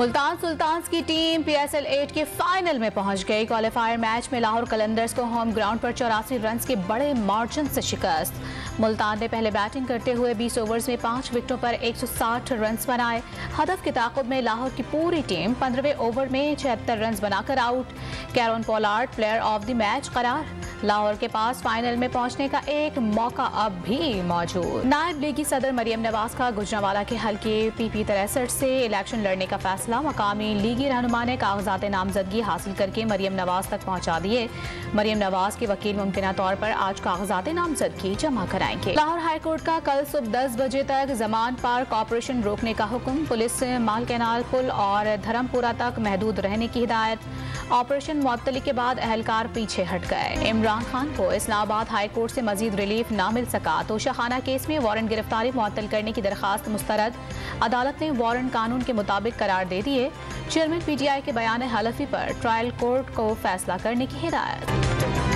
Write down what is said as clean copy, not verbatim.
Multan sultans की team PSL 8 के final में पहुंच गई। क्वालिफायर मैच में लाहौर कलंदर्स को होम ग्राउंड पर 84 रन के बड़े मार्जिन से शिकस्त। मुल्तान ने पहले बैटिंग करते हुए 20 ओवर्स में 5 विकेटों पर 160 रन बनाए। हदफ के ताक़ुब में लाहौर की पूरी टीम 15वें ओवर में 76 रन बनाकर out. Kieron Pollard player of the match करार। लाहौर के पास फाइनल में पहुंचने का एक मौका अब भी मौजूद। नायब लीगी सदर मरियम नवाज का गुजरांवाला के हल्के PP 63 से इलेक्शन लड़ने का फैसला। मकामी लीगी रहनुमा ने कागजात नामजदगी हासिल करके मरियम नवाज तक पहुंचा दिए। मरियम नवाज के वकील मुमकिना तौर पर आज कागजात नामजदगी जमा कराएंगे। लाहौर हाईकोर्ट का कल सुबह 10 बजे तक जमान पार्क ऑपरेशन रोकने का हुक्म। पुलिस से माल कैनाल पुल और धर्मपुरा तक महदूद रहने की हिदायत। ऑपरेशन मुअत्तली के बाद अहलकार पीछे हट गए। इमरान खान को इस्लामाबाद हाई कोर्ट से मजीद रिलीफ ना मिल सका तो शाखाना केस में वारंट गिरफ्तारी मुअत्तल करने की दरखास्त मुस्तरद। अदालत ने वारंट कानून के मुताबिक करार दे दिए। चेयरमैन PTI के बयान हलफी पर ट्रायल कोर्ट को फैसला करने की हिदायत।